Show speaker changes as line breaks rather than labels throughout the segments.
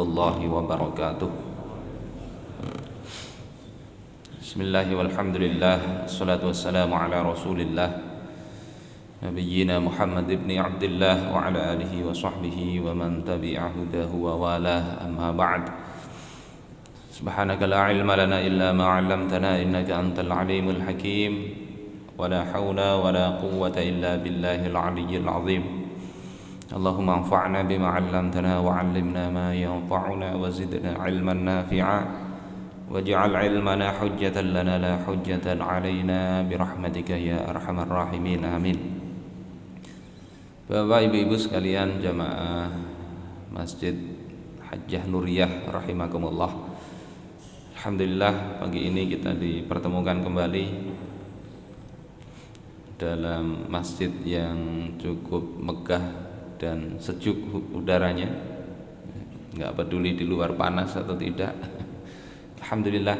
warahmatullahi wabarakatuh. Bismillahi walhamdulillah, assalatu wassalamu ala rasulillah Nabiyyina Muhammad ibn Abdillah wa ala alihi wa sahbihi wa man tabi'a hudahu wa walah, amma ba'd. Subhanaka la ilma lana illa ma 'allamtana innaka antal alimul hakim. Wa la hawla wa la quwwata illa billahil aliyyil azim. Allahumma anfa'na bima 'allamtana wa 'allimna ma yanfa'una wa zidna 'ilman nafi'a waj'al 'ilmana hujjatan lana la hujjatan 'alaina birahmatika ya arhamar rahimin, amin. Bapak ibu-ibu sekalian jamaah Masjid Hajjah Nuriyah rahimakumullah. Alhamdulillah, pagi ini kita dipertemukan kembali dalam masjid yang cukup megah dan sejuk udaranya, nggak peduli di luar panas atau tidak. Alhamdulillah.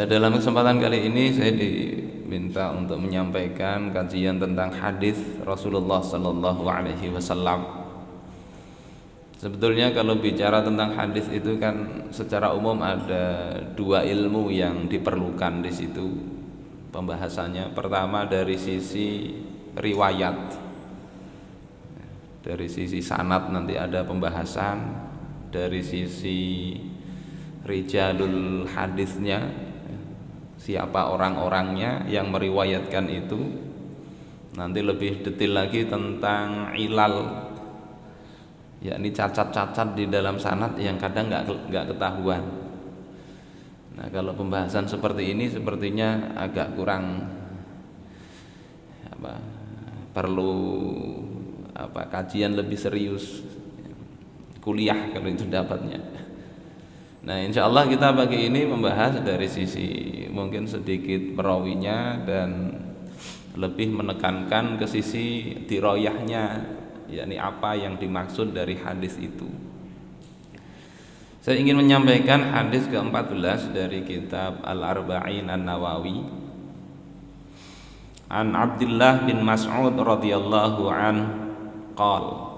Dalam kesempatan kali ini saya diminta untuk menyampaikan kajian tentang hadis Rasulullah Sallallahu Alaihi Wasallam. Sebetulnya kalau bicara tentang hadis itu kan secara umum ada dua ilmu yang diperlukan di situ pembahasannya. Pertama dari sisi riwayat. Dari sisi sanad nanti ada pembahasan, dari sisi rijalul hadisnya, siapa orang-orangnya yang meriwayatkan itu, nanti lebih detail lagi tentang ilal, yakni cacat-cacat di dalam sanad yang kadang nggak ketahuan. Nah, kalau pembahasan seperti ini sepertinya agak kurang perlu kajian lebih serius, kuliah kalau itu dapatnya. Nah, insya Allah kita pagi ini membahas dari sisi mungkin sedikit perawinya dan lebih menekankan ke sisi diroyahnya, yakni apa yang dimaksud dari hadis itu. Saya ingin menyampaikan hadis ke-14 dari kitab Al-Arba'in An-Nawawi. An Abdullah bin Mas'ud radhiyallahu anhu qal,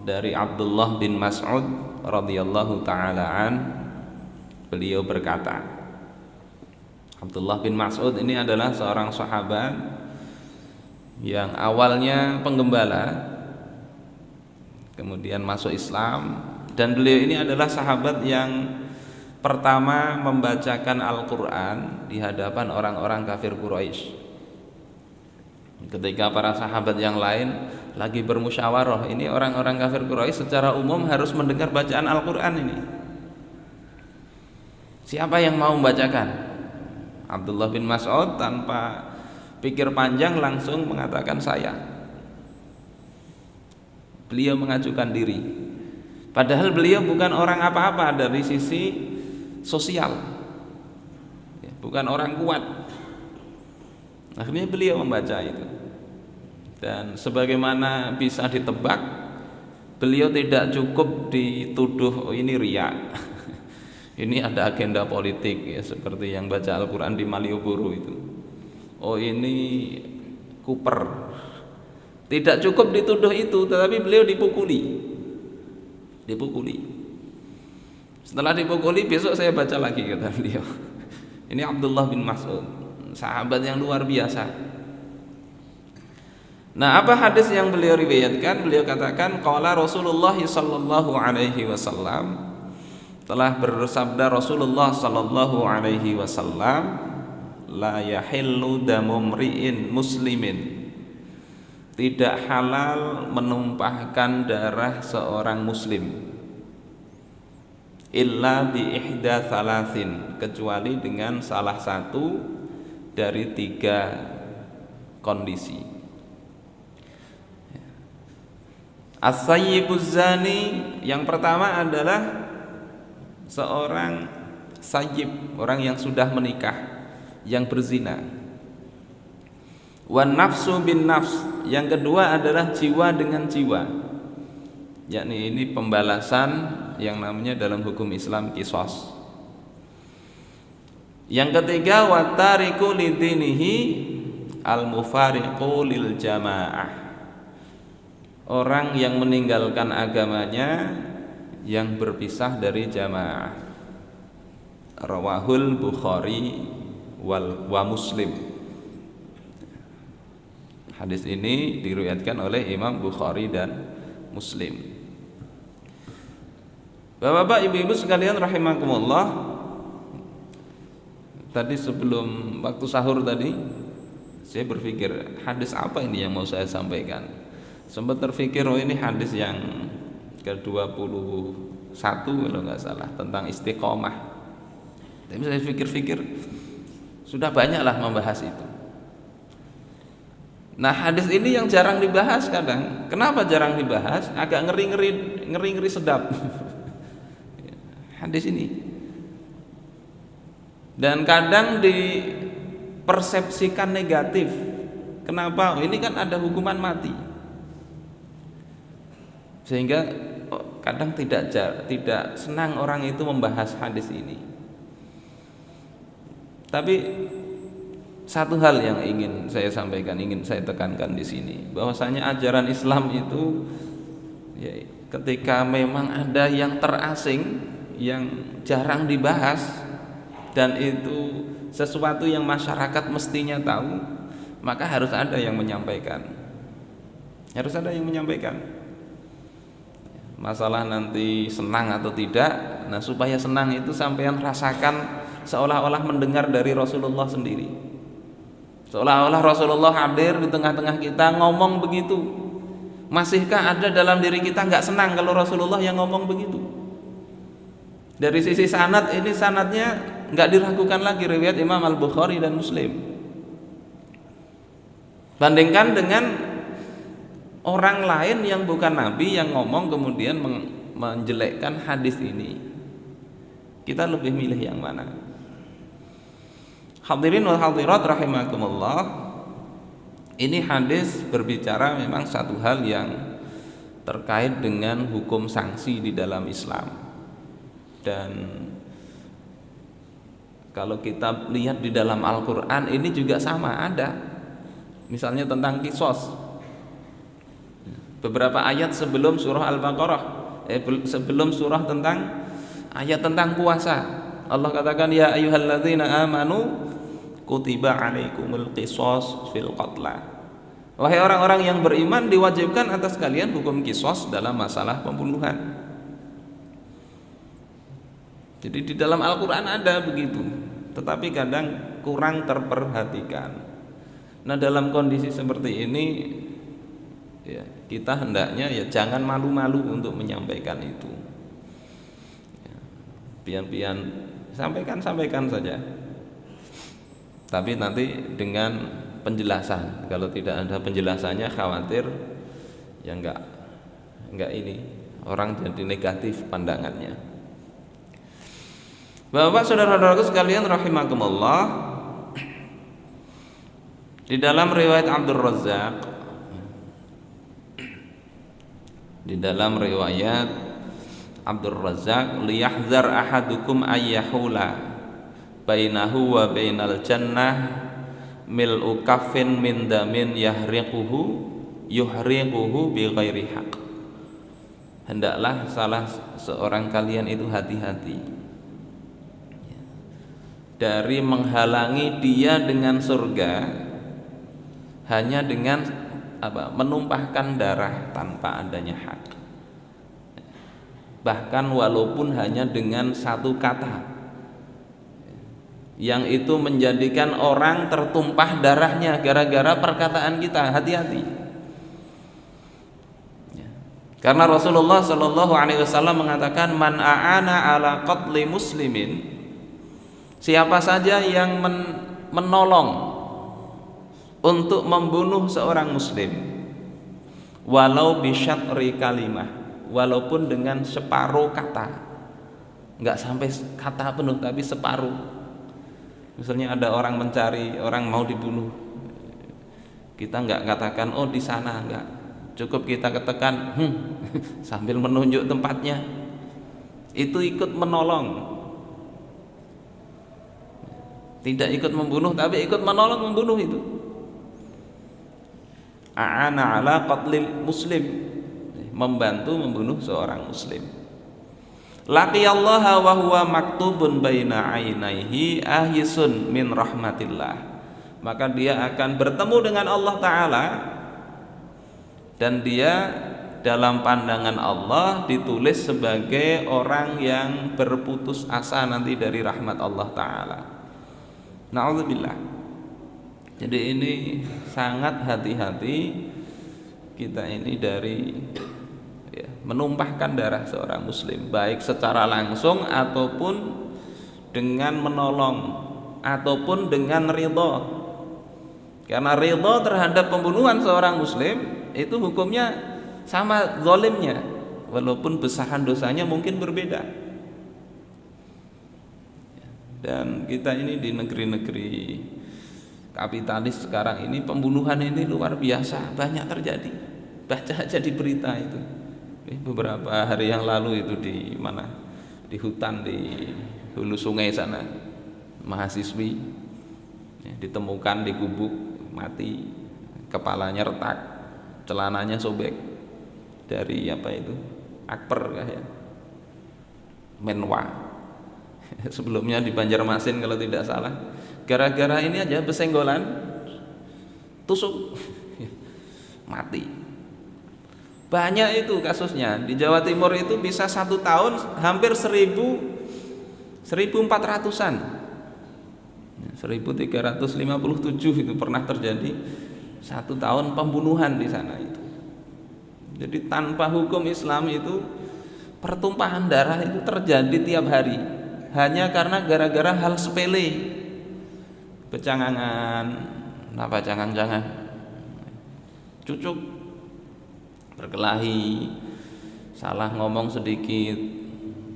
dari Abdullah bin Mas'ud radhiyallahu taala an, beliau berkata. Abdullah bin Mas'ud ini adalah seorang sahabat yang awalnya penggembala, kemudian masuk Islam, dan beliau ini adalah sahabat yang pertama membacakan Al-Qur'an di hadapan orang-orang kafir Quraisy. Ketika para sahabat yang lain lagi bermusyawarah, ini orang-orang kafir Quraisy secara umum harus mendengar bacaan Al-Qur'an ini. Siapa yang mau membacakan? Abdullah bin Mas'ud tanpa pikir panjang langsung mengatakan saya. Beliau mengajukan diri. Padahal beliau bukan orang apa-apa dari sisi sosial, bukan orang kuat. Akhirnya beliau membaca itu, dan sebagaimana bisa ditebak, beliau tidak cukup dituduh ini riya. Ini ada agenda politik, ya, seperti yang baca Al-Quran di Malioboro itu. Oh, ini kuper. Tidak cukup dituduh itu, tetapi beliau dipukuli. Setelah dipukuli, besok saya baca lagi, kata beliau. Ini Abdullah bin Mas'ud, sahabat yang luar biasa. Nah, apa hadis yang beliau riwayatkan? Beliau katakan qala Rasulullah sallallahu alaihi wasallam, telah bersabda Rasulullah sallallahu alaihi wasallam, la yahillu damu mri'in muslimin, tidak halal menumpahkan darah seorang muslim, illa bi ihda thalathin, kecuali dengan salah satu dari 3 kondisi. As-sayyibuz zani, yang pertama adalah seorang sayyib, orang yang sudah menikah, yang berzina. Wan nafsu bin nafs, yang kedua adalah jiwa dengan jiwa, yakni ini pembalasan yang namanya dalam hukum Islam qisas. Yang ketiga watariku lidinihi al-mufariqu lil jamaah, orang yang meninggalkan agamanya, yang berpisah dari jamaah. Rawahul Bukhari wa Muslim. Hadis ini diriwayatkan oleh Imam Bukhari dan Muslim. Bapak-bapak, ibu-ibu sekalian rahimakumullah, tadi sebelum waktu sahur tadi saya berpikir hadis apa ini yang mau saya sampaikan. Sempat terpikir, oh ini hadis yang ke-21 kalau nggak salah, tentang istiqomah. Tapi saya pikir-pikir sudah banyaklah membahas itu. Nah, hadis ini yang jarang dibahas kadang. Kenapa jarang dibahas? Agak ngeri sedap. Hadis ini. Dan kadang dipersepsikan negatif. Kenapa? Ini kan ada hukuman mati. Sehingga kadang tidak senang orang itu membahas hadis ini. Tapi satu hal yang ingin saya sampaikan, ingin saya tekankan di sini, bahwasanya ajaran Islam itu ya, ketika memang ada yang terasing, yang jarang dibahas, dan itu sesuatu yang masyarakat mestinya tahu, maka harus ada yang menyampaikan. Harus ada yang menyampaikan. Masalah nanti senang atau tidak, nah supaya senang itu sampean rasakan seolah-olah mendengar dari Rasulullah sendiri. Seolah-olah Rasulullah hadir di tengah-tengah kita ngomong begitu. Masihkah ada dalam diri kita nggak senang kalau Rasulullah yang ngomong begitu? Dari sisi sanad, ini sanadnya nggak diragukan lagi, riwayat Imam Al-Bukhari dan Muslim. Bandingkan dengan orang lain yang bukan Nabi yang ngomong kemudian menjelekkan hadis ini, kita lebih milih yang mana? Hadirin wal hadirat rahimakumullah, ini hadis berbicara memang satu hal yang terkait dengan hukum sanksi di dalam Islam. Dan kalau kita lihat di dalam Al-Quran ini juga sama ada. Misalnya tentang kisos. Beberapa ayat sebelum surah Al-Baqarah, sebelum surah tentang ayat tentang puasa, Allah katakan ya ayyuhalladzina amanu kutiba alaikumul qisas fil qatla. Wahai orang-orang yang beriman, diwajibkan atas kalian hukum qisas dalam masalah pembunuhan. Jadi di dalam Al-Quran ada begitu, tetapi kadang kurang terperhatikan. Nah, dalam kondisi seperti ini ya, kita hendaknya ya jangan malu-malu untuk menyampaikan itu. Pian-pian sampaikan saja. Tapi nanti dengan penjelasan. Kalau tidak ada penjelasannya, khawatir ya enggak ini orang jadi negatif pandangannya. Bapak saudara-saudaraku sekalian rahimakumullah, di dalam riwayat Abdul Razzaq, di dalam riwayat Abdul Razzaq, liyahzar ahadukum ayyahula bainahu wa bainal jannah mil'u kaffin min damin yuhriquhu bi ghairi haq. Hendaklah salah seorang kalian itu hati-hati dari menghalangi dia dengan surga hanya dengan menumpahkan darah tanpa adanya hak, bahkan walaupun hanya dengan satu kata yang itu menjadikan orang tertumpah darahnya gara-gara perkataan kita. Hati-hati ya. Karena Rasulullah Shallallahu Alaihi Wasallam mengatakan man a'ana ala qatli muslimin, siapa saja yang menolong untuk membunuh seorang muslim walau bisyatri kalimah, walaupun dengan separuh kata, nggak sampai kata penuh tapi separuh. Misalnya ada orang mencari, orang mau dibunuh, kita nggak katakan oh di sana, nggak, cukup kita katakan sambil menunjuk tempatnya, itu ikut menolong. Tidak ikut membunuh tapi ikut menolong membunuh itu. A'ana ala qatlil muslim, membantu membunuh seorang muslim. laqiyallaha wa huwa maktubun baina ainaihi ahisun min rahmatillah. Maka dia akan bertemu dengan Allah Ta'ala, dan dia dalam pandangan Allah ditulis sebagai orang yang berputus asa nanti dari rahmat Allah Ta'ala. Na'udzubillah. Jadi ini sangat hati-hati kita ini dari menumpahkan darah seorang muslim, baik secara langsung ataupun dengan menolong ataupun dengan ridho. Karena ridho terhadap pembunuhan seorang muslim itu hukumnya sama zalimnya, walaupun besaran dosanya mungkin berbeda. Dan kita ini di negeri-negeri kapitalis sekarang ini, pembunuhan ini luar biasa banyak terjadi. Baca aja di berita itu. Beberapa hari yang lalu itu di mana, di hutan di hulu sungai sana, mahasiswi ditemukan digubuk mati, kepalanya retak, celananya sobek dari apa itu, akper kah ya, menwa. Sebelumnya di Banjarmasin kalau tidak salah, gara-gara ini aja besenggolan tusuk mati. Banyak itu kasusnya. Di Jawa Timur itu bisa 1 tahun hampir 1400-an, 1357 itu pernah terjadi 1 tahun pembunuhan di sana itu. Jadi tanpa hukum Islam itu pertumpahan darah itu terjadi tiap hari, hanya karena gara-gara hal sepele, becangangan, apa cangang-cangang, cucuk, berkelahi, salah ngomong sedikit,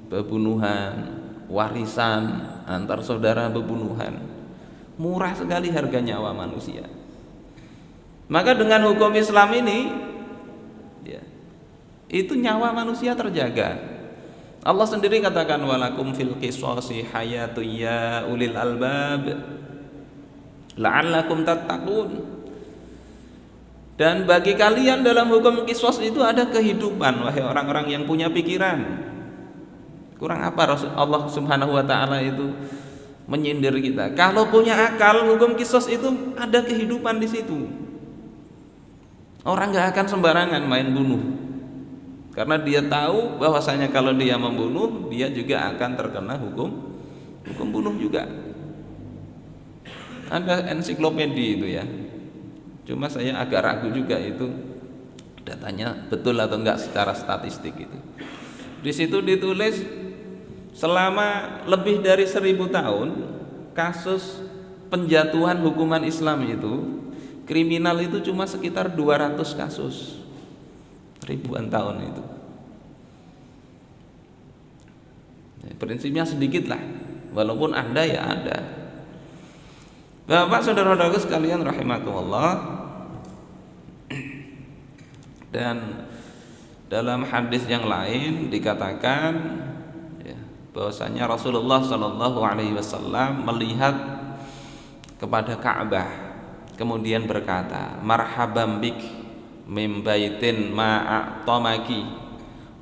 pembunuhan, warisan antar saudara, pembunuhan. Murah sekali harga nyawa manusia. Maka dengan hukum Islam ini itu nyawa manusia terjaga. Allah sendiri katakan walakum fil qisasi hayatu ya ulil albab la'allakum tattaqun. Dan bagi kalian dalam hukum qisas itu ada kehidupan, wahai orang-orang yang punya pikiran. Kurang apa Allah Subhanahu wa taala itu menyindir kita? Kalau punya akal, hukum qisas itu ada kehidupan di situ. Orang nggak akan sembarangan main bunuh, karena dia tahu bahwasanya kalau dia membunuh, dia juga akan terkena hukum bunuh juga. Ada ensiklopedi itu ya. Cuma saya agak ragu juga itu datanya betul atau enggak secara statistik itu. Di situ ditulis selama lebih dari 1000 tahun kasus penjatuhan hukuman Islam itu, kriminal itu cuma sekitar 200 kasus. Ribuan tahun itu. Prinsipnya sedikit lah, walaupun ada ya ada. Bapak saudara-saudaraku sekalian rahimakumullah. Dan dalam hadis yang lain dikatakan bahwasanya Rasulullah Shallallahu Alaihi Wasallam melihat kepada Ka'bah, kemudian berkata, marhaban bik min baitin ma'a'tamaki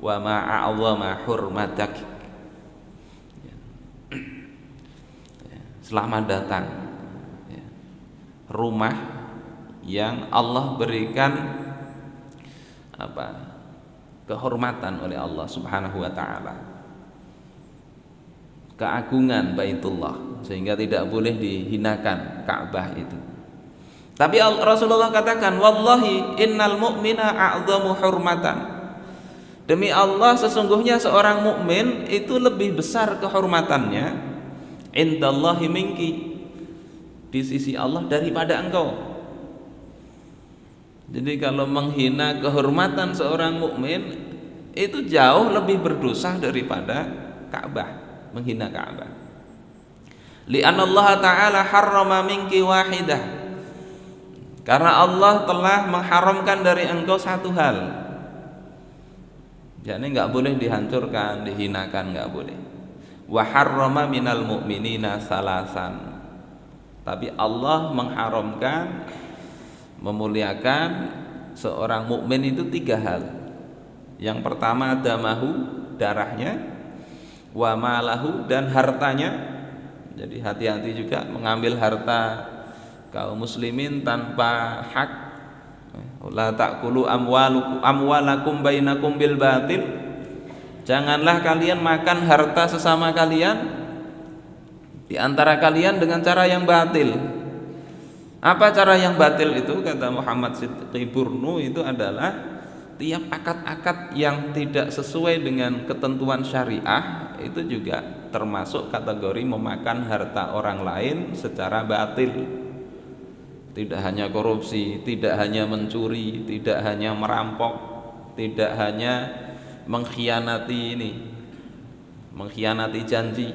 wa ma'a'zama hurmatak. Selamat datang rumah yang Allah berikan kehormatan oleh Allah Subhanahu wa taala, keagungan Baitullah, sehingga tidak boleh dihinakan Ka'bah itu. Tapi Rasulullah katakan, wallahi innal mu'mina a'zamu hurmatan. Demi Allah, sesungguhnya seorang mukmin itu lebih besar kehormatannya indallahi minki, di sisi Allah daripada engkau. Jadi kalau menghina kehormatan seorang mukmin itu jauh lebih berdosa daripada Ka'bah, menghina Ka'bah. Li'anna Allah Ta'ala harrama minki wahidah, karena Allah telah mengharamkan dari engkau satu hal. Jadi enggak boleh dihancurkan, dihinakan, enggak boleh. Wa harrama minal mu'minina salasan, tapi Allah mengharamkan, memuliakan seorang mukmin itu 3 hal. Yang pertama damahu, darahnya. wa malahu, dan hartanya. Jadi hati-hati juga mengambil harta kaum muslimin tanpa hak. La ta'kulu amwalakum bainakum bil batil. Janganlah kalian makan harta sesama kalian di antara kalian dengan cara yang batil. Apa cara yang batil itu? Kata Muhammad Siddiq Burnu, itu adalah tiap akad-akad yang tidak sesuai dengan ketentuan syariah itu juga termasuk kategori memakan harta orang lain secara batil. Tidak hanya korupsi, tidak hanya mencuri, tidak hanya merampok, tidak hanya mengkhianati janji,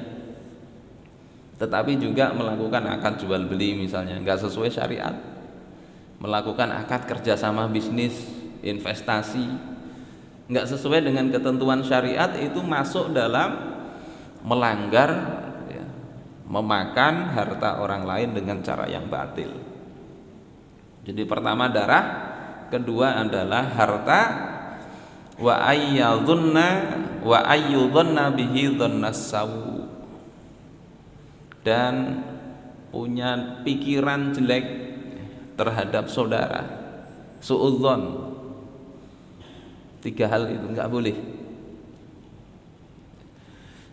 tetapi juga melakukan akad jual beli misalnya nggak sesuai syariat, melakukan akad kerjasama bisnis, investasi nggak sesuai dengan ketentuan syariat, itu masuk dalam melanggar, ya, memakan harta orang lain dengan cara yang batil. Jadi pertama darah, kedua adalah harta, wa ayyudhanna bihi dhannasawu, dan punya pikiran jelek terhadap saudara, suudzon. 3 hal itu enggak boleh.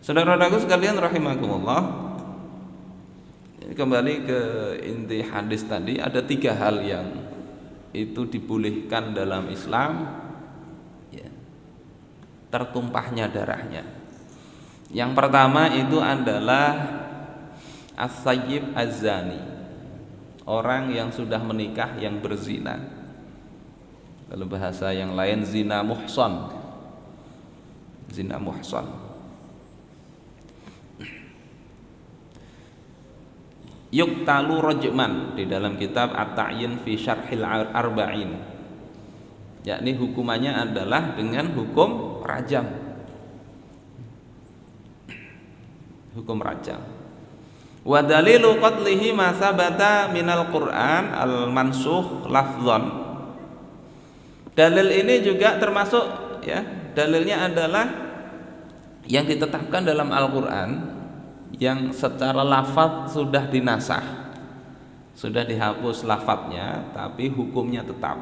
Saudara-saudaraku sekalian rahimakumullah, kembali ke inti hadis tadi, ada 3 hal yang itu dibolehkan dalam Islam, ya, tertumpahnya darahnya. Yang pertama itu adalah as-sayyib az-zani, orang yang sudah menikah yang berzina. Kalau bahasa yang lain zina muhsan. Zina muhsan. Yuqtalu rajman, di dalam kitab At-Ta'yin fi Syarhil Arba'in, yakni hukumannya adalah dengan hukum rajam. Hukum rajam. Wa dalilu qatlihi ma sabata minal Qur'an al-mansukh lafdhan. Dalil ini juga termasuk, ya, dalilnya adalah yang ditetapkan dalam Al-Qur'an yang secara lafaz sudah dinasakh, sudah dihapus lafadznya, tapi hukumnya tetap,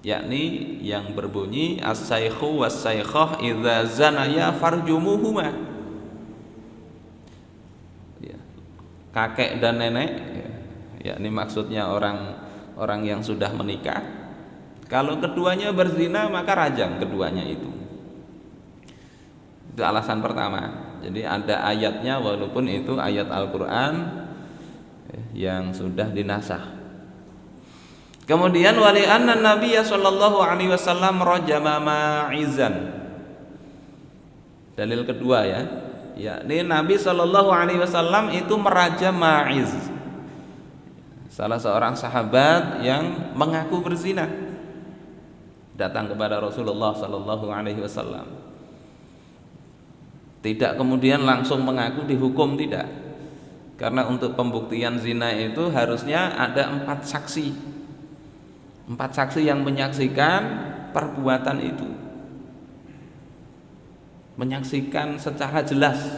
yakni yang berbunyi as-saykhu was-saykhah idza zanaya farjumuhuma, ya, kakek dan nenek, ya, yakni maksudnya orang yang sudah menikah, kalau keduanya berzina maka rajam keduanya itu alasan pertama. Jadi ada ayatnya walaupun itu ayat Al-Qur'an yang sudah dinasakh. Kemudian wali anna Nabiya sallallahu alaihi wasallam rajama ma'izan. Dalil kedua, ya, yakni Nabi sallallahu alaihi wasallam itu merajam Ma'iz, salah seorang sahabat yang mengaku berzina, datang kepada Rasulullah sallallahu alaihi wasallam. Tidak kemudian langsung mengaku dihukum, tidak. Karena untuk pembuktian zina itu harusnya ada 4 saksi. 4 saksi yang menyaksikan perbuatan itu, menyaksikan secara jelas.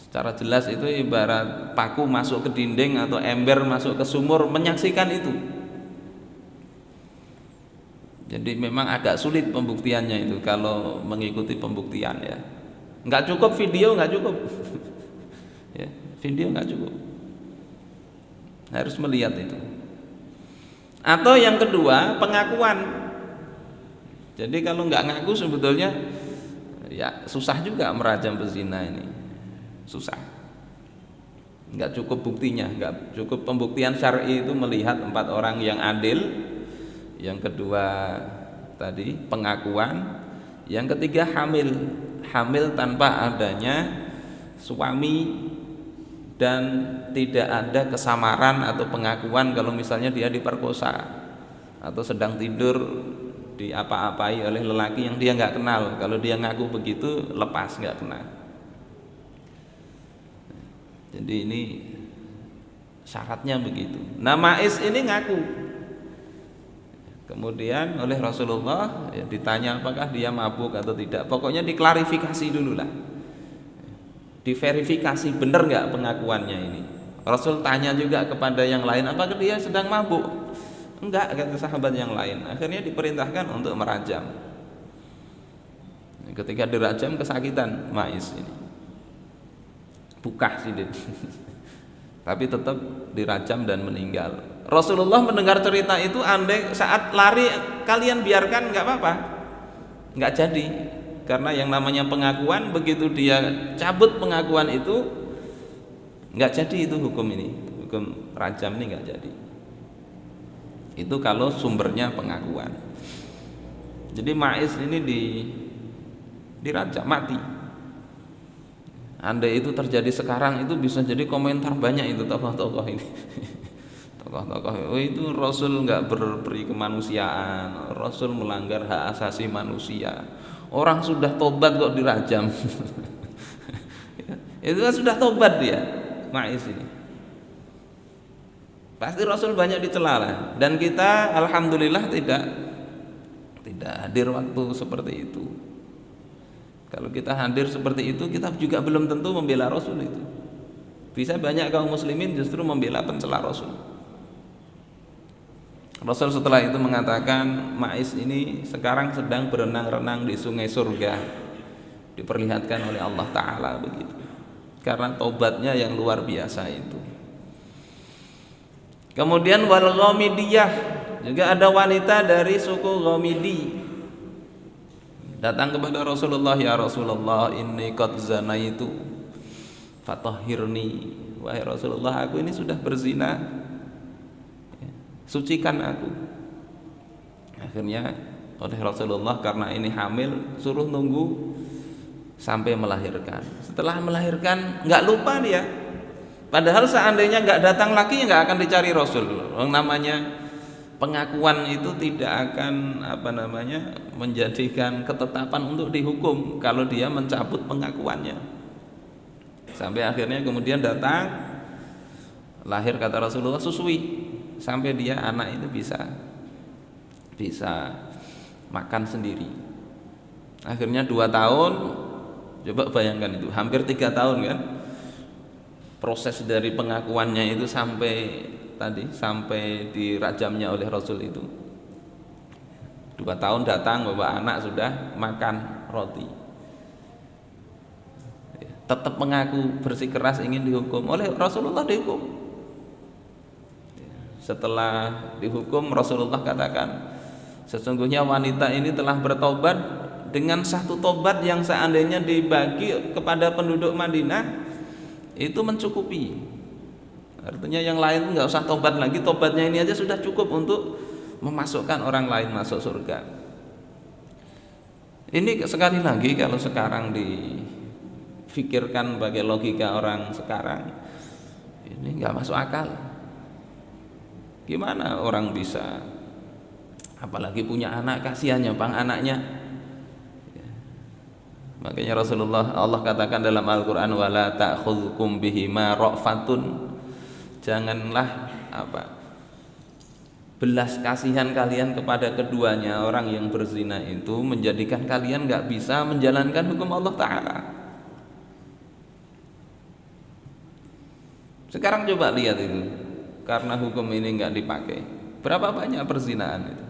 Secara jelas itu ibarat paku masuk ke dinding atau ember masuk ke sumur, menyaksikan itu. Jadi memang agak sulit pembuktiannya itu kalau mengikuti pembuktian, ya. Nggak cukup video, nggak cukup. Ya, video nggak cukup. Harus melihat itu. Atau yang kedua, pengakuan. Jadi kalau nggak ngaku sebetulnya, ya susah juga merajam pezina ini. Susah. Nggak cukup buktinya, nggak cukup pembuktian syar'i itu melihat 4 orang yang adil. Yang kedua tadi pengakuan, yang ketiga hamil tanpa adanya suami, dan tidak ada kesamaran atau pengakuan kalau misalnya dia diperkosa atau sedang tidur diapa-apai oleh lelaki yang dia nggak kenal. Kalau dia ngaku begitu, lepas, nggak kena. Jadi ini syaratnya begitu. Nah, Ma'iz ini ngaku Kemudian oleh Rasulullah ya, ditanya apakah dia mabuk atau tidak. Pokoknya diklarifikasi dulu lah, diverifikasi benar nggak pengakuannya ini. Rasul tanya juga kepada yang lain, apakah dia sedang mabuk? Enggak, kata sahabat yang lain. Akhirnya diperintahkan untuk merajam. Ketika dirajam kesakitan Ma'is ini, bukah sih tapi tetap dirajam dan meninggal. Rasulullah mendengar cerita itu, andai saat lari kalian biarkan nggak apa-apa, nggak jadi, karena yang namanya pengakuan begitu dia cabut pengakuan itu nggak jadi, itu hukum ini, hukum rajam ini nggak jadi. Itu kalau sumbernya pengakuan. Jadi Ma'is ini dirajam mati. Andai itu terjadi sekarang, itu bisa jadi komentar banyak itu tokoh-tokoh ini. Tokoh-tokoh, oh itu Rasul nggak berperi kemanusiaan, Rasul melanggar hak asasi manusia. Orang sudah tobat kok dirajam. Itu kan sudah tobat dia, Ma'is ini. Pasti Rasul banyak dicela lah. Dan kita alhamdulillah tidak hadir waktu seperti itu. Kalau kita hadir seperti itu, kita juga belum tentu membela Rasul itu. Bisa banyak kaum muslimin justru membela pencela Rasul. Rasul setelah itu mengatakan, Ma'is ini sekarang sedang berenang-renang di sungai surga, diperlihatkan oleh Allah Ta'ala begitu, karena tobatnya yang luar biasa itu. Kemudian wal Ghamidiyah, juga ada wanita dari suku Ghamidi datang kepada Rasulullah, ya Rasulullah, inni qad zanaitu fatahhirni. Wahai Rasulullah, aku ini sudah berzina, sucikan aku. Akhirnya oleh Rasulullah, karena ini hamil, suruh nunggu sampai melahirkan. Setelah melahirkan nggak lupa dia. Padahal seandainya nggak datang lagi, nggak akan dicari Rasul. Yang namanya pengakuan itu tidak akan menjadikan ketetapan untuk dihukum kalau dia mencabut pengakuannya. Sampai akhirnya kemudian datang, lahir, kata Rasulullah, susui sampai dia anak itu bisa makan sendiri. Akhirnya 2 tahun, coba bayangkan itu, hampir 3 tahun kan proses dari pengakuannya itu sampai dirajamnya oleh Rasul itu. 2 tahun datang bawa anak sudah makan roti, tetap mengaku bersikeras ingin dihukum. Oleh Rasulullah dihukum. Setelah dihukum, Rasulullah katakan, sesungguhnya wanita ini telah bertobat dengan satu tobat yang seandainya dibagi kepada penduduk Madinah itu mencukupi. Artinya yang lain nggak usah tobat lagi, tobatnya ini aja sudah cukup untuk memasukkan orang lain masuk surga. Ini sekali lagi kalau sekarang difikirkan pakai logika orang sekarang, ini nggak masuk akal. Gimana orang bisa, apalagi punya anak, kasihannya bang anaknya. Makanya Rasulullah, Allah katakan dalam Al-Quran, wala ta'khudhukum bihima ra'fatun, janganlah belas kasihan kalian kepada keduanya, orang yang berzina itu, menjadikan kalian gak bisa menjalankan hukum Allah Ta'ala. Sekarang coba lihat itu, karena hukum ini gak dipakai, berapa banyak perzinaan itu.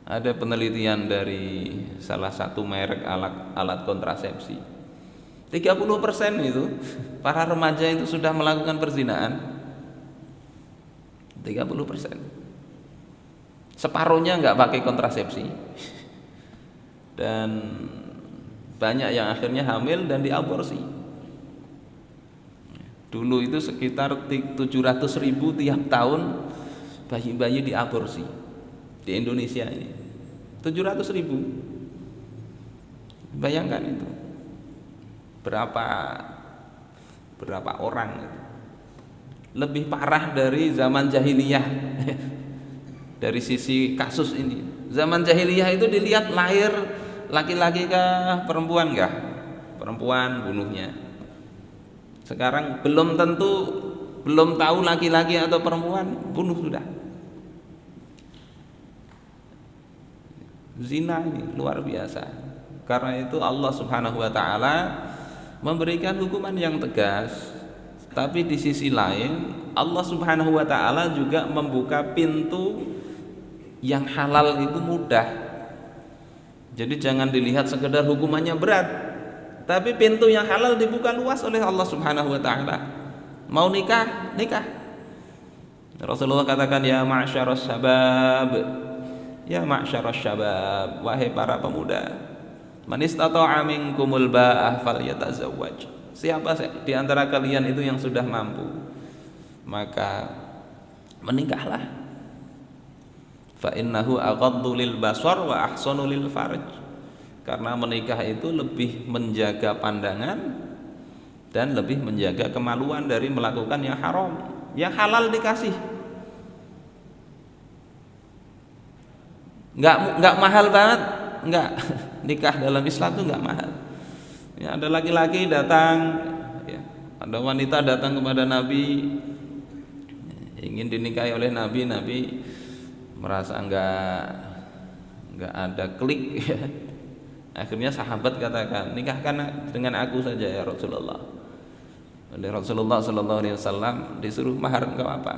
Ada penelitian dari salah satu merek alat kontrasepsi, 30% itu para remaja itu sudah melakukan perzinaan. 30%. Separuhnya nggak pakai kontrasepsi, dan banyak yang akhirnya hamil dan diaborsi. Dulu itu sekitar 700.000 tiap tahun bayi-bayi diaborsi di Indonesia ini, 700.000. Bayangkan itu berapa orang itu. Lebih parah dari zaman jahiliyah. Dari sisi kasus ini, zaman jahiliyah itu dilihat lahir laki-laki kah perempuan kah, perempuan bunuhnya. Sekarang belum tahu laki-laki atau perempuan, bunuh sudah. Zina ini luar biasa. Karena itu Allah Subhanahu wa taala memberikan hukuman yang tegas. Tapi di sisi lain Allah Subhanahu wa taala juga membuka pintu yang halal itu mudah. Jadi jangan dilihat sekedar hukumannya berat, tapi pintu yang halal dibuka luas oleh Allah Subhanahu wa taala. Mau nikah, nikah. Rasulullah katakan, ya ma'syaras syabab, ya ma'syaras syabab, wahai para pemuda, man istata'a minkumul ba'ah falyatazawwaj. Siapa di antara kalian itu yang sudah mampu, maka menikahlah. Fa innahu aghaddu lil basar wa ahsanu lil farj. Karena menikah itu lebih menjaga pandangan dan lebih menjaga kemaluan dari melakukan yang haram. Yang halal dikasih. Enggak mahal banget, enggak. Nikah dalam Islam itu enggak mahal. Ya, ada laki-laki datang, ya, ada wanita datang kepada Nabi, ingin dinikahi oleh Nabi. Nabi merasa enggak ada klik, ya. Akhirnya sahabat katakan, nikahkan dengan aku saja ya Rasulullah. Oleh Rasulullah sallallahu alaihi wasallam disuruh mahar enggak apa?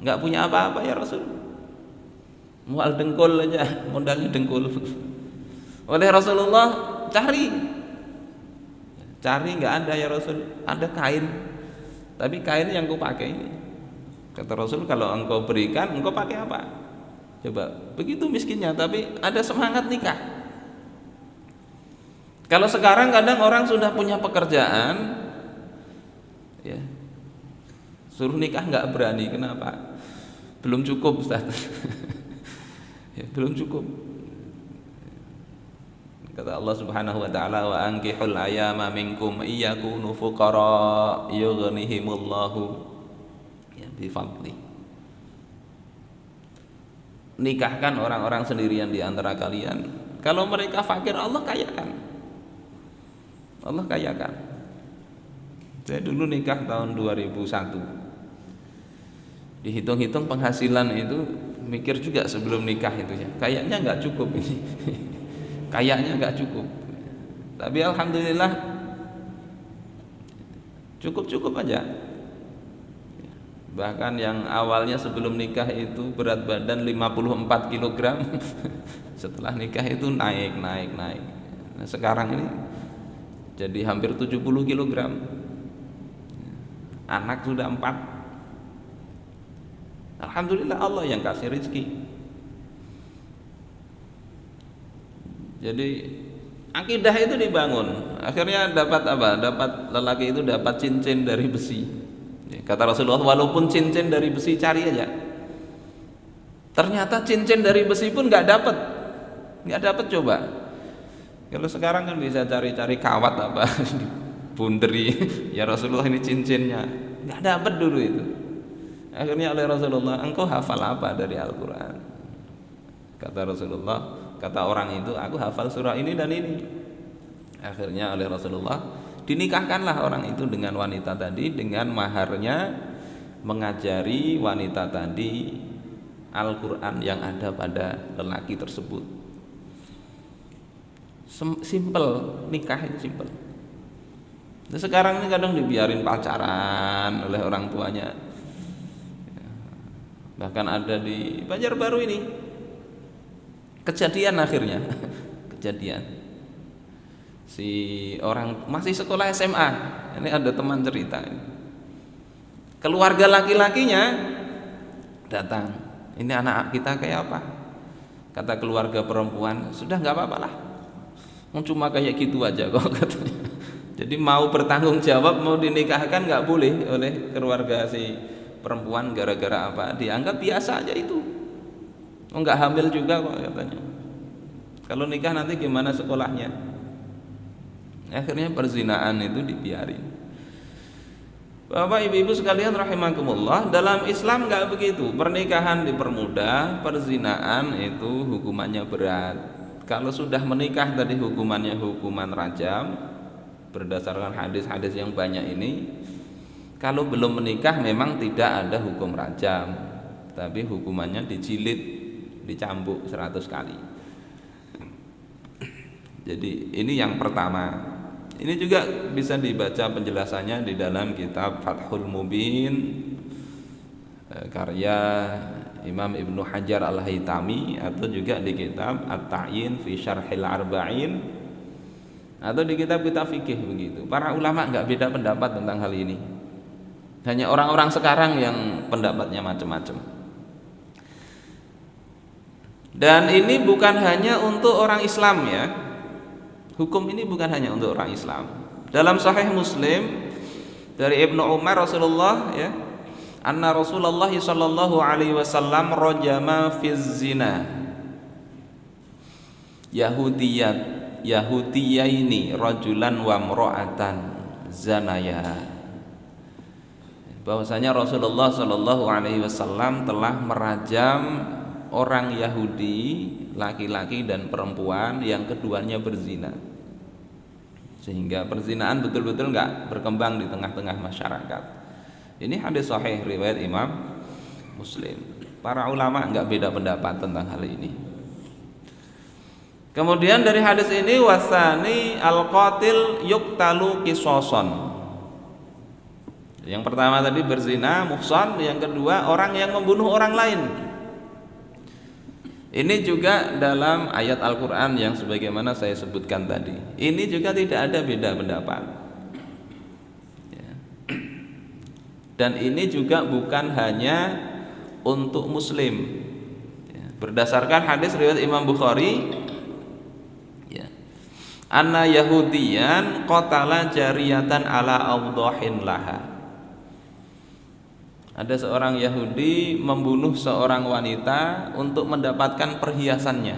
Enggak punya apa-apa ya Rasul. Mual dengkul aja, modalnya dengkul. Oleh Rasulullah cari enggak ada ya Rasul. Ada kain. Tapi kain yang kau pakai ini. Kata Rasul, kalau engkau berikan, engkau pakai apa? Coba, begitu miskinnya tapi ada semangat nikah. Kalau sekarang kadang orang sudah punya pekerjaan, ya, suruh nikah nggak berani. Kenapa? Belum cukup, Ustaz. Ya, belum cukup. Kata Allah Subhanahu wa taala, wa ankihul ayama minkum iyakunu fuqara yughnihimullahu ya bi fadli. Nikahkan orang-orang sendirian di antara kalian. Kalau mereka fakir, Allah kayakan. Allah kayakan. Saya dulu nikah tahun 2001. Dihitung-hitung penghasilan itu, mikir juga sebelum nikah itu ya. Kayaknya nggak cukup ini. Kayaknya nggak cukup. Tapi alhamdulillah cukup-cukup aja. Bahkan yang awalnya sebelum nikah itu berat badan 54 kg, setelah nikah itu naik. Nah, sekarang ini jadi hampir 70 kg. Anak sudah 4. Alhamdulillah Allah yang kasih rezeki. Jadi akidah itu dibangun. Akhirnya dapat apa? Dapat lelaki itu dapat cincin dari besi. Kata Rasulullah, walaupun cincin dari besi cari aja. Ternyata cincin dari besi pun nggak dapat coba. Kalau sekarang kan bisa cari-cari kawat apa, bunderi. Ya Rasulullah ini cincinnya, nggak dapat dulu itu. Akhirnya oleh Rasulullah, engkau hafal apa dari Al-Quran? Kata Rasulullah, kata orang itu, aku hafal surah ini dan ini. Akhirnya oleh Rasulullah dinikahkanlah orang itu dengan wanita tadi, dengan maharnya mengajari wanita tadi Al-Quran yang ada pada lelaki tersebut. Simple, nikah itu simple. Nah, sekarang ini kadang dibiarin pacaran oleh orang tuanya. Bahkan ada di Banjarbaru ini kejadian akhirnya kejadian si orang masih sekolah SMA, ini ada teman cerita ini. Keluarga laki-lakinya datang, ini anak kita kayak apa? Kata keluarga perempuan, sudah nggak apa-apa lah, cuma kayak gitu aja kok katanya. Jadi mau bertanggung jawab, mau dinikahkan nggak boleh oleh keluarga si perempuan gara-gara apa? Dianggap biasa aja itu. Oh, nggak hamil juga kok katanya. Kalau nikah nanti gimana sekolahnya? Akhirnya perzinaan itu dibiarin. Bapak ibu-ibu sekalian rahimakumullah, dalam Islam nggak begitu. Pernikahan dipermudah, perzinaan itu hukumannya berat. Kalau sudah menikah tadi hukumannya hukuman rajam berdasarkan hadis-hadis yang banyak ini. Kalau belum menikah memang tidak ada hukum rajam, tapi hukumannya dijilid, dicambuk 100 kali. Jadi ini yang pertama. Ini juga bisa dibaca penjelasannya di dalam kitab Fathul Mubin karya Imam Ibnu Hajar Al-Haytami, atau juga di kitab At-Ta'yin fi Syarhil Arba'in, atau di kitab-kitab fikih begitu. Para ulama nggak beda pendapat tentang hal ini. Hanya orang-orang sekarang yang pendapatnya macam-macam. Dan ini bukan hanya untuk orang Islam ya. Hukum ini bukan hanya untuk orang Islam. Dalam Sahih Muslim dari Ibnu Umar Rasulullah ya, anna Rasulullah sallallahu alaihi wasallam rajama fiz zina Yahudiyaini rajulan wa mra'atan zanaya. Bahwasanya Rasulullah sallallahu alaihi wasallam telah merajam orang Yahudi, laki-laki dan perempuan yang keduanya berzina, sehingga perzinaan betul-betul enggak berkembang di tengah-tengah masyarakat. Ini hadis sahih riwayat Imam Muslim. Para ulama enggak beda pendapat tentang hal ini. Kemudian dari hadis ini, wasani al-qatil yuqtalu qisasan. Yang pertama tadi berzina, muhsan. Yang kedua orang yang membunuh orang lain. Ini juga dalam ayat Al-Quran yang sebagaimana saya sebutkan tadi. Ini juga tidak ada beda pendapat ya. Dan ini juga bukan hanya untuk muslim ya. Berdasarkan hadis riwayat Imam Bukhari ya, anna yahudiyan qatala jariyatan ala awdahin laha. Ada seorang Yahudi membunuh seorang wanita untuk mendapatkan perhiasannya.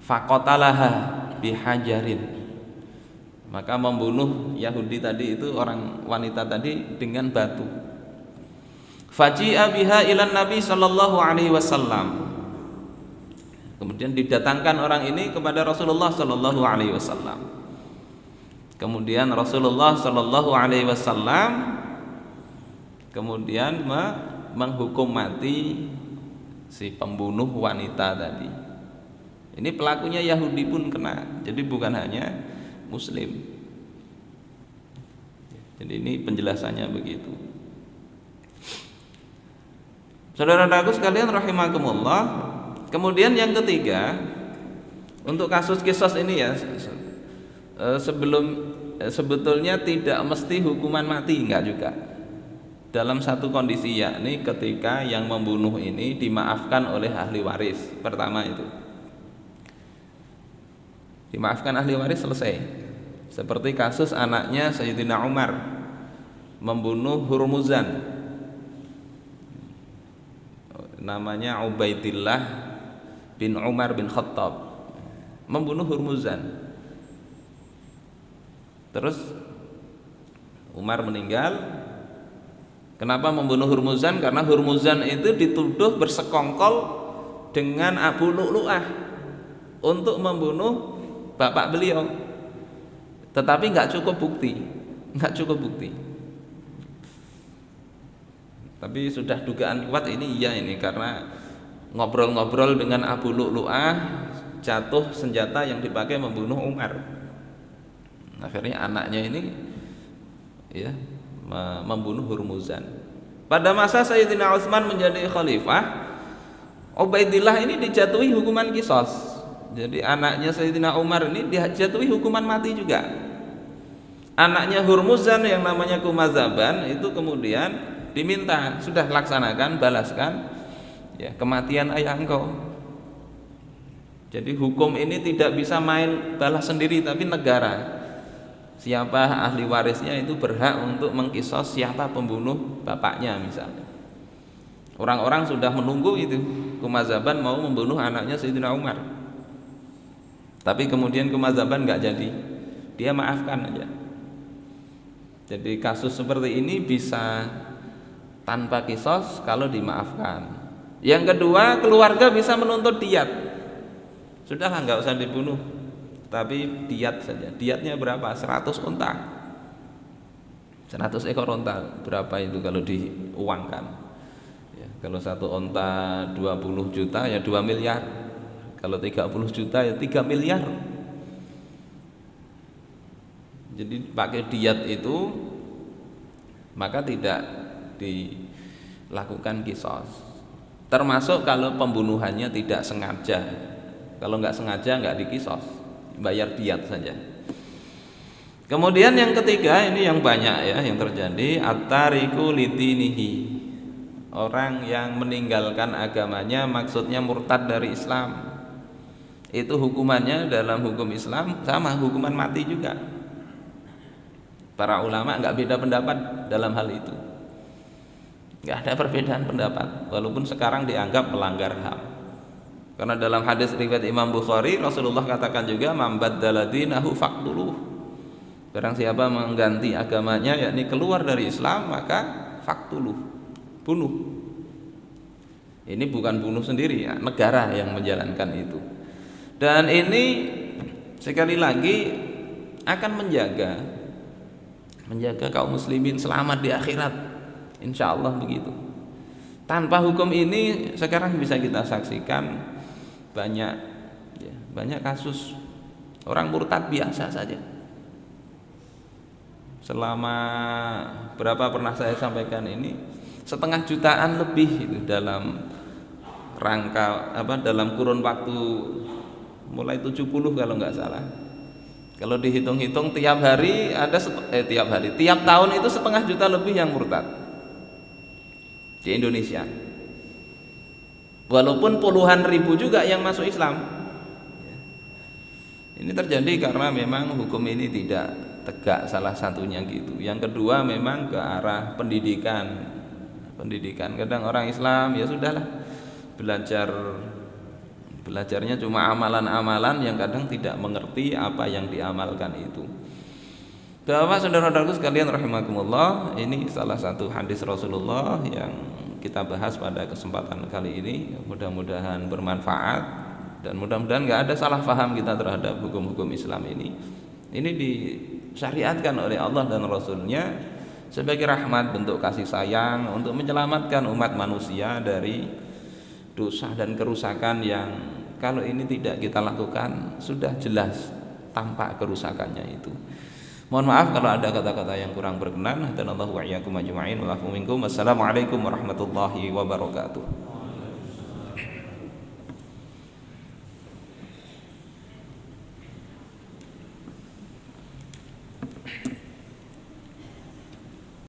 Faqatalaha bihajarin. Maka membunuh Yahudi tadi itu, orang wanita tadi, dengan batu. Faji'a biha ilan Nabi sallallahu alaihi wasallam. Kemudian didatangkan orang ini kepada Rasulullah sallallahu alaihi wasallam. Kemudian Rasulullah sallallahu alaihi wasallam kemudian menghukum mati si pembunuh wanita tadi. Ini pelakunya Yahudi pun kena, jadi bukan hanya muslim. Jadi ini penjelasannya begitu. Saudara-saudaraku sekalian rahimakumullah. Kemudian yang ketiga, untuk kasus kisos ini ya, sebetulnya tidak mesti hukuman mati, enggak juga. Dalam satu kondisi, yakni ketika yang membunuh ini dimaafkan oleh ahli waris. Pertama itu dimaafkan ahli waris, selesai. Seperti kasus anaknya Sayyidina Umar membunuh Hurmuzan, namanya Ubaidillah bin Umar bin Khattab, membunuh Hurmuzan. Terus Umar meninggal. Kenapa membunuh Hurmuzan? Karena Hurmuzan itu dituduh bersekongkol dengan Abu Lu'lu'ah untuk membunuh bapak beliau. Tetapi nggak cukup bukti. Tapi sudah dugaan kuat ini karena ngobrol-ngobrol dengan Abu Lu'lu'ah, jatuh senjata yang dipakai membunuh Umar. Akhirnya anaknya ini ya membunuh Hurmuzan. Pada masa Sayyidina Utsman menjadi khalifah, Ubaidillah ini dijatuhi hukuman qisas. Jadi anaknya Sayyidina Umar ini dijatuhi hukuman mati juga. Anaknya Hurmuzan yang namanya Kumazaban itu kemudian diminta, sudah laksanakan, balaskan ya kematian ayah engkau. Jadi hukum ini tidak bisa main balas sendiri, tapi negara, siapa ahli warisnya itu berhak untuk mengkisos siapa pembunuh bapaknya misalnya. Orang-orang sudah menunggu itu, Kumazaban mau membunuh anaknya Sayyidina Umar. Tapi kemudian Kumazaban nggak jadi, dia maafkan aja. Jadi kasus seperti ini bisa tanpa kisos kalau dimaafkan. Yang kedua, keluarga bisa menuntut diat. Sudahlah, nggak usah dibunuh, tapi diat saja. Diatnya berapa? 100 unta. 100 ekor unta. Berapa itu kalau diuangkan? Ya, kalau satu unta 20 juta ya 2 miliar. Kalau 30 juta ya 3 miliar. Jadi pakai diat itu maka tidak dilakukan kisos. Termasuk kalau pembunuhannya tidak sengaja. Kalau nggak sengaja nggak dikisos, bayar diat saja. Kemudian yang ketiga, ini yang banyak ya yang terjadi, at-tariku lidinihi. Orang yang meninggalkan agamanya, maksudnya murtad dari Islam. Itu hukumannya dalam hukum Islam sama hukuman mati juga. Para ulama nggak beda pendapat dalam hal itu. Nggak ada perbedaan pendapat, walaupun sekarang dianggap melanggar HAM. Karena dalam hadis riwayat Imam Bukhari, Rasulullah katakan juga, man baddala dinahu faqtuluh. Barang siapa mengganti agamanya, yakni keluar dari Islam, maka faktuluh, bunuh. Ini bukan bunuh sendiri ya, negara yang menjalankan itu. Dan ini sekali lagi akan menjaga kaum muslimin selamat di akhirat, insya Allah begitu. Tanpa hukum ini sekarang bisa kita saksikan banyak kasus orang murtad biasa saja. Selama berapa pernah saya sampaikan ini, 1,5 jutaan lebih itu dalam rangka dalam kurun waktu mulai 70 kalau nggak salah. Kalau dihitung-hitung tiap tahun itu 1,5 juta lebih yang murtad di Indonesia. Walaupun puluhan ribu juga yang masuk Islam. Ini terjadi karena memang hukum ini tidak tegak, salah satunya gitu. Yang kedua memang ke arah pendidikan. Kadang orang Islam ya sudahlah, belajarnya cuma amalan-amalan yang kadang tidak mengerti apa yang diamalkan itu. Bapak saudara-saudaraku sekalian rahimakumullah, ini salah satu hadis Rasulullah yang kita bahas pada kesempatan kali ini. Mudah-mudahan bermanfaat dan mudah-mudahan nggak ada salah paham kita terhadap hukum-hukum Islam ini. Ini disyariatkan oleh Allah dan Rasulnya sebagai rahmat, bentuk kasih sayang untuk menyelamatkan umat manusia dari dosa dan kerusakan yang kalau ini tidak kita lakukan sudah jelas tampak kerusakannya itu. Mohon maaf kalau ada kata-kata yang kurang berkenan. Hadanallahu wa iyyakum ajma'in wa afu minkum. Wassalamualaikum warahmatullahi wabarakatuh.